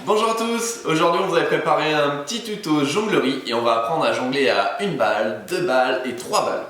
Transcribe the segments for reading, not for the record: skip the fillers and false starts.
Bonjour à tous, aujourd'hui on vous a préparé un petit tuto jonglerie et on va apprendre à jongler à 1 balle, 2 balles et 3 balles.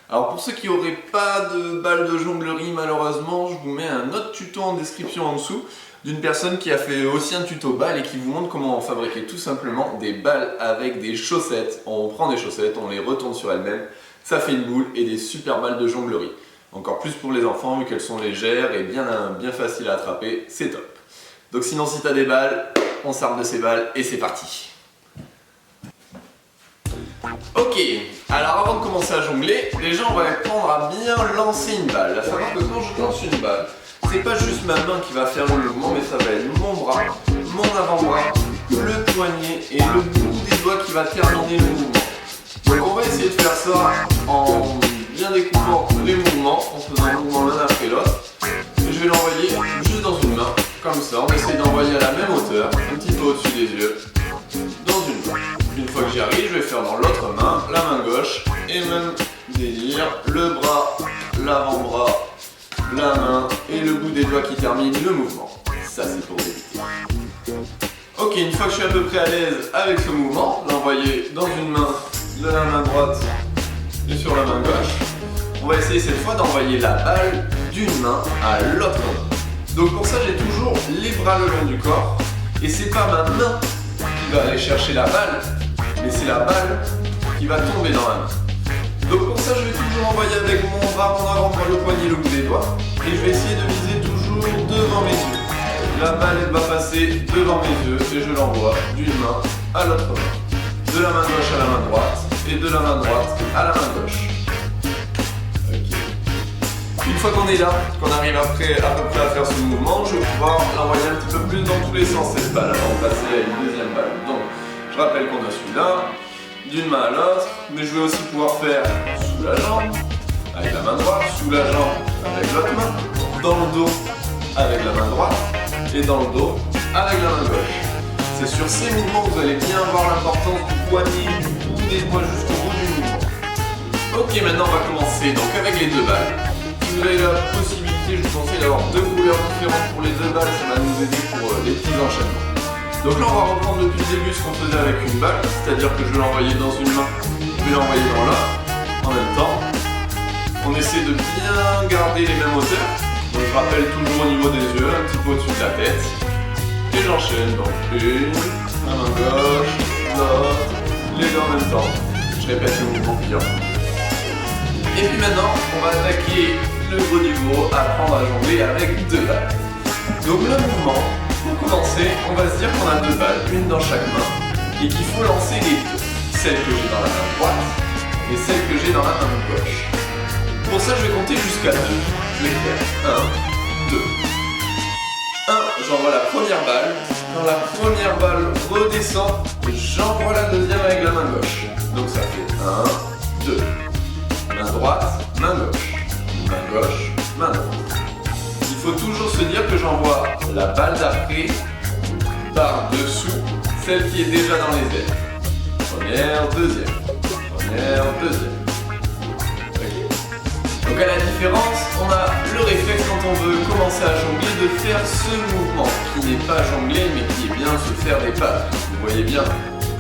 Alors pour ceux qui n'auraient pas de balles de jonglerie malheureusement, je vous mets un autre tuto en description en dessous d'une personne qui a fait aussi un tuto balle et qui vous montre comment fabriquer tout simplement des balles avec des chaussettes. On prend des chaussettes, on les retourne sur elles-mêmes, ça fait une boule et des super balles de jonglerie. Encore plus pour les enfants vu qu'elles sont légères et bien faciles à attraper, c'est top. Donc sinon si tu as des balles, on s'arme de ces balles et c'est parti. Ok, alors avant de commencer à jongler, déjà on va apprendre à bien lancer une balle. À savoir que quand je lance une balle, c'est pas juste ma main qui va faire le mouvement, mais ça va être mon bras, mon avant-bras, le poignet et le bout des doigts qui va terminer le mouvement. Donc on va essayer de faire ça en bien découpant les mouvements, en faisant un mouvement l'un après l'autre. Et je vais l'envoyer juste dans une main, comme ça, on essaie d'envoyer à la même hauteur, un petit peu au-dessus des yeux, dans une main. Une fois que j'y arrive, je vais faire dans l'autre main, la main gauche, et même délire, le bras, l'avant-bras, la main et le bout des doigts qui termine le mouvement. Ça c'est pour débuter. Ok, une fois que je suis à peu près à l'aise avec ce mouvement, l'envoyer dans une main de la main droite et sur la main gauche. On va essayer cette fois d'envoyer la balle d'une main à l'autre main. Donc pour ça j'ai toujours les bras le long du corps et c'est pas ma main qui va aller chercher la balle, mais c'est la balle qui va tomber dans la main. Donc pour ça je vais toujours envoyer avec mon bras, mon avant-bras, le poignet, le bout des doigts et je vais essayer de viser toujours devant mes yeux. La balle elle va passer devant mes yeux et je l'envoie d'une main à l'autre main. De la main gauche à la main droite et de la main droite à la main gauche. Une fois qu'on est là, qu'on arrive à peu près à faire ce mouvement, je vais pouvoir l'envoyer un petit peu plus dans tous les sens cette balle avant de passer à une deuxième balle. Donc, je rappelle qu'on a celui-là, d'une main à l'autre, mais je vais aussi pouvoir faire sous la jambe, avec la main droite, sous la jambe, avec l'autre main, dans le dos, avec la main droite, et dans le dos, avec la main gauche. C'est sur ces mouvements que vous allez bien voir l'importance du poignet, du bout des doigts jusqu'au bout du mouvement. Ok, maintenant on va commencer donc avec les deux balles. Si vous avez la possibilité, je vous conseille d'avoir deux couleurs différentes pour les deux balles, ça va nous aider pour les petits enchaînements. Donc là on va reprendre depuis le début ce qu'on faisait avec une balle, c'est-à-dire que je vais l'envoyer dans une main, je vais l'envoyer dans l'autre, en même temps. On essaie de bien garder les mêmes hauteurs, donc je rappelle toujours au niveau des yeux, un petit peu au-dessus de la tête. Et j'enchaîne, donc une, la main gauche, l'autre, les deux en même temps. Je répète le mouvement plusieurs fois. Et puis maintenant, on va attaquer le gros du gros, apprendre à jongler avec deux balles. Donc le mouvement, pour commencer, on va se dire qu'on a deux balles, une dans chaque main, et qu'il faut lancer les deux. Celle que j'ai dans la main droite et celle que j'ai dans la main gauche. Pour ça, je vais compter jusqu'à 2. Je vais faire 1, 2. 1, j'envoie la première balle. Quand la première balle redescend, j'envoie la deuxième avec la main gauche. Donc ça fait 1, 2. Main droite, main gauche. Main gauche, main droite. Il faut toujours se dire que j'envoie la balle d'après par-dessous celle qui est déjà dans les airs. Première, deuxième. Première, deuxième. Okay. Donc à la différence, on a le réflexe quand on veut commencer à jongler de faire ce mouvement qui n'est pas jongler mais qui est bien se faire des passes. Vous voyez bien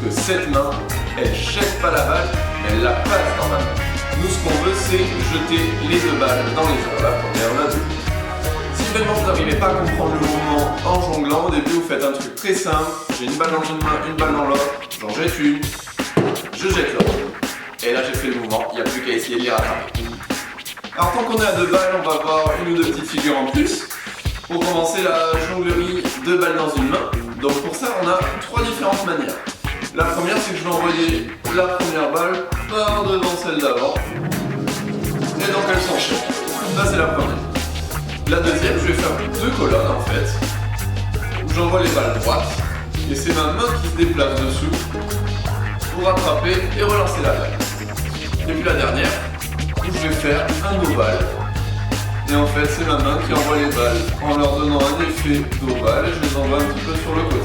que cette main, elle jette pas la balle, mais elle la passe dans ma main. Nous ce qu'on veut c'est jeter les deux balles dans les airs, la première, la deuxième. Si vraiment vous n'arrivez pas à comprendre le mouvement en jonglant, au début vous faites un truc très simple, j'ai une balle dans une main, une balle dans l'autre, j'en jette une, je jette l'autre. Et là j'ai fait le mouvement, il n'y a plus qu'à essayer de les rattraper. Alors tant qu'on est à deux balles, on va avoir une ou deux petites figures en plus. Pour commencer la jonglerie, deux balles dans une main. Donc pour ça on a trois différentes manières. La première c'est que je vais envoyer la première balle par devant celle d'avant. Et donc elle s'enchaîne. Ça c'est la première. La deuxième, je vais faire deux colonnes en fait. Où j'envoie les balles droites. Et c'est ma main qui se déplace dessous pour attraper et relancer la balle. Et puis la dernière, où je vais faire un ovale. Et en fait c'est ma main qui envoie les balles en leur donnant un effet d'ovale et je les envoie un petit peu sur le côté.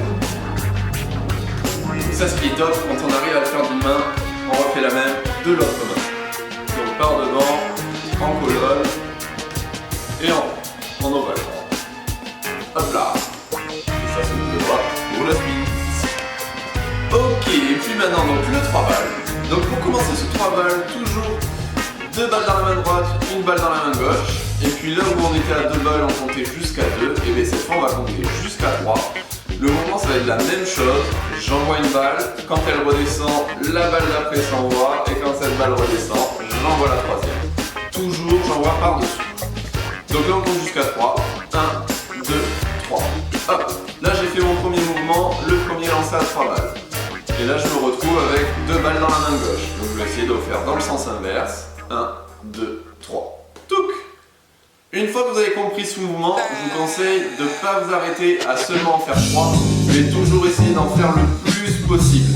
Ça ce qui est top, quand on arrive à le faire d'une main, on refait la même de l'autre main. Donc par devant, en colonne et en ovale. Hop là. Et ça c'est le droit. la suite. Ok, et puis maintenant donc le 3 balles. Donc pour commencer ce 3 balles, toujours 2 balles dans la main droite, 1 balle dans la main gauche. Et puis là où on était à 2 balles, on comptait jusqu'à 2. Et bien cette fois on va compter jusqu'à 3. Le mouvement ça va être la même chose. J'envoie une balle, quand elle redescend, la balle d'après s'envoie. Et quand cette balle redescend, j'envoie la troisième. Toujours j'envoie par-dessus. Donc là on compte jusqu'à 3. 1, 2, 3. Hop, là j'ai fait mon premier mouvement, le premier lancé à 3 balles. Et là je me retrouve avec 2 balles dans la main gauche. Donc je vais essayer de le faire dans le sens inverse. 1, 2, 3. Touc! Une fois que vous avez compris ce mouvement, je vous conseille de ne pas vous arrêter à seulement en faire 3, mais toujours essayer d'en faire le plus possible.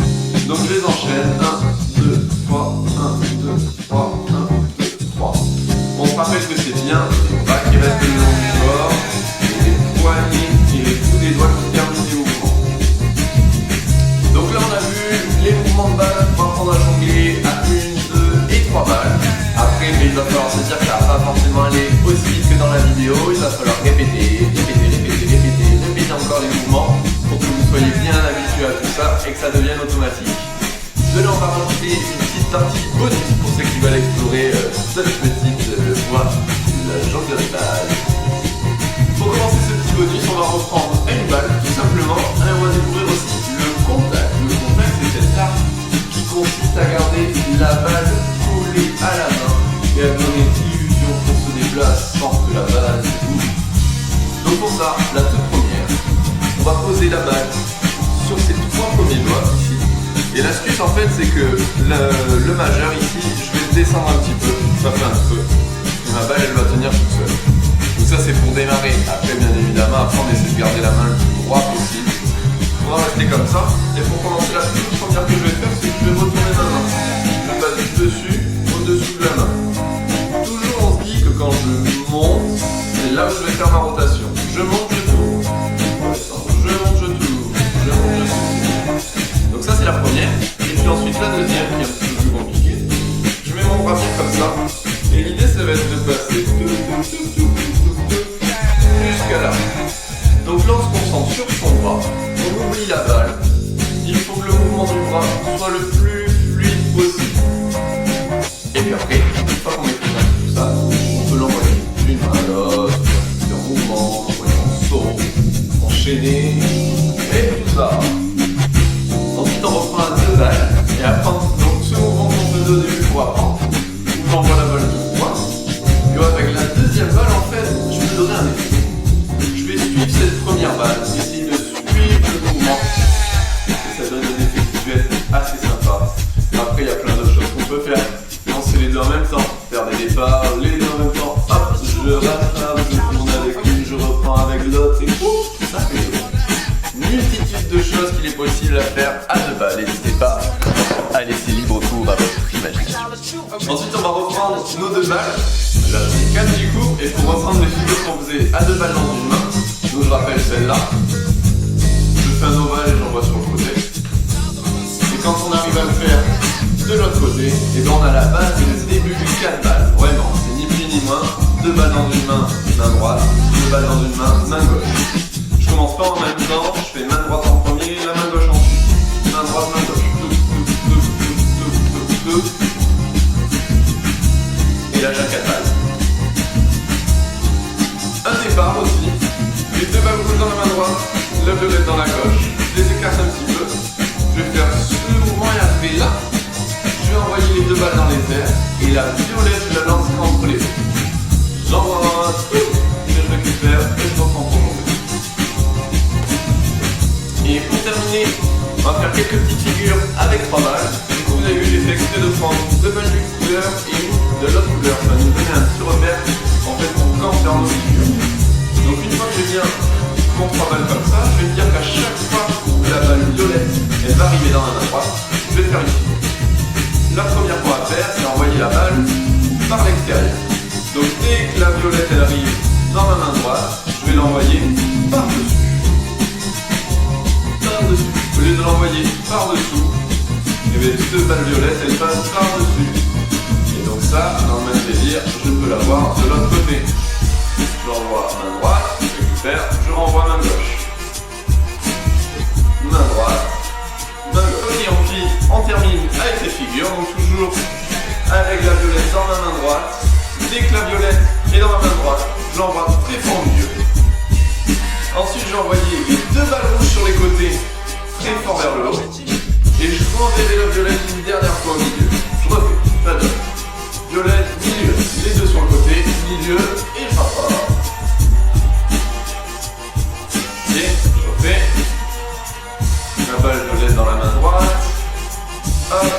Donc je les enchaîne. 1, 2, 3, 1, 2, 3, 1, 2, 3. On se rappelle que c'est bien les bras qui restent le long du corps, et les poignets et les bouts des doigts qui terminent les mouvements. Donc là on a vu les mouvements de balle pour apprendre à jongler à 1, 2 et 3 balles. Après il va falloir se dire que ça va pas forcément aller aussi vite que dans la vidéo, il va falloir répéter encore les mouvements pour que vous soyez bien habitués à tout ça et que ça devienne automatique. De là on va rajouter une petite partie bonus pour ceux qui veulent explorer cette petite voie de la jonglerie balle. Pour commencer ce petit bonus, on va reprendre une balle tout simplement et on va découvrir aussi le contact. Le contact c'est cette art qui consiste à garder la balle collée à la main et à donner l'illusion qu'on se déplace sans que la balle bouge. Donc pour ça, la toute première, on va poser la balle sur ces 3 premiers doigts ici. Et l'astuce en fait c'est que le majeur ici, je vais le descendre un petit peu, ça fait un peu, et ma balle elle va tenir toute seule. Donc ça c'est pour démarrer. Après bien évidemment, après on essaie de garder la main le plus droit possible. On va rester comme ça. Et pour commencer la toute première que je vais faire, c'est que je vais retourner ma main. Je passe du dessus au-dessous de la main. Toujours on se dit que quand je monte, c'est là où je vais faire ma rotation. Je monte, je tourne. Je monte, je tourne. Je monte, je tourne. Donc ça c'est la première. Et puis ensuite la deuxième qui est un petit peu plus compliquée. Je mets mon bras bien comme ça. Et l'idée ça va être de passer jusqu'à là. Donc là on se concentre sur son bras. On oublie la balle. Il faut que le mouvement du bras soit le plus fluide possible. Et puis après, une fois qu'on maîtrise tout ça, on peut l'envoyer d'une main à l'autre, faire un mouvement, envoyer en saut, enchaîner, et tout ça. Ensuite on reprend à 2 balles, et après donc ce mouvement qu'on peut donner pour apprendre, où j'envoie la balle tout droit. Et avec la deuxième balle, en fait, je vais donner un effet. Je vais suivre cette première balle, essayer de suivre le mouvement, et ça donne un effet qui peut être assez sympa. Après il y a plein d'autres choses qu'on peut faire. Lancer les deux en même temps, faire des départs, les deux en même temps, hop, je rattrape, je tourne avec une, je reprends avec l'autre, et pouf, ça fait une multitude de choses qu'il est possible à faire à 2 balles. N'hésitez pas à laisser libre cours à votre imagination. Ensuite on va reprendre nos 2 balles, là c'est 4 du coup, et pour reprendre les figures qu'on faisait à 2 balles dans une main, donc je rappelle celle-là, je fais un ovale et j'envoie sur le côté, et quand on arrive à le faire de l'autre côté, et bien on a la base et le début du 4 balles. Vraiment, c'est ni plus ni moins. 2 balles dans une main, main droite, 2 balles dans une main gauche. Je commence pas en même temps, je fais main droite en premier, la main gauche ensuite. Main droite, main gauche. Et là j'ai 4 balles. Un départ aussi. Les 2 balles rouges dans la main droite, la violette dans la gauche. Je les écarte un petit peu. Je vais faire ce mouvement et après là. Je vais envoyer les 2 balles dans les airs et la violette je la lance entre les deux. J'envoie et je récupère et je reprends pour monter. Et pour terminer, on va faire quelques petites figures avec 3 balles. Du coup vous avez vu, j'ai fait exprès de prendre 2 balles d'une couleur et une de l'autre couleur. Ça va nous donner un petit repère en fait pour quand faire nos figures. Donc une fois que j'ai bien mon 3 balles comme ça, je vais me dire qu'à chaque fois où la balle violette elle va arriver dans la main droite, je vais faire une figure. La première fois à faire, c'est envoyer la balle par l'extérieur. Donc dès que la violette elle arrive dans ma main droite, je vais l'envoyer par-dessus. Par-dessus. Au lieu de l'envoyer par-dessous, et bien cette balle violette elle passe par-dessus. Et donc ça, dans le même délire, je peux l'avoir de l'autre côté. J'envoie main droite, je récupère, je renvoie main gauche. ma main droite. Dès que la violette est dans ma main droite, j'envoie très fort au milieu. Ensuite, j'ai envoyé les deux balles rouges sur les côtés, très fort vers le haut. Et je renverrai la violette une dernière fois au milieu. Je refais, j'adore. Violette, milieu, les deux sur le côté, milieu, et je frappe fort. Ok, je refais. Ma balle violette dans la main droite. Hop,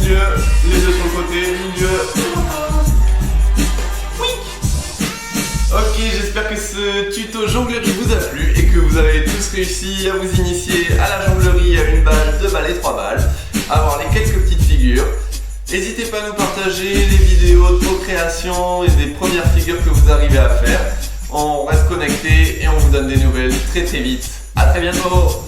milieu, les deux sur le côté, milieu, et je frappe. Oui. Ok, j'espère que ce tuto jonglerie vous a plu et que vous avez tous réussi à vous initier à la jonglerie à une balle, deux balles et trois balles, à avoir les quelques petites figures. N'hésitez pas à nous partager les vidéos de vos créations et des premières figures que vous arrivez à faire. On reste connecté et on vous donne des nouvelles très vite. À très bientôt.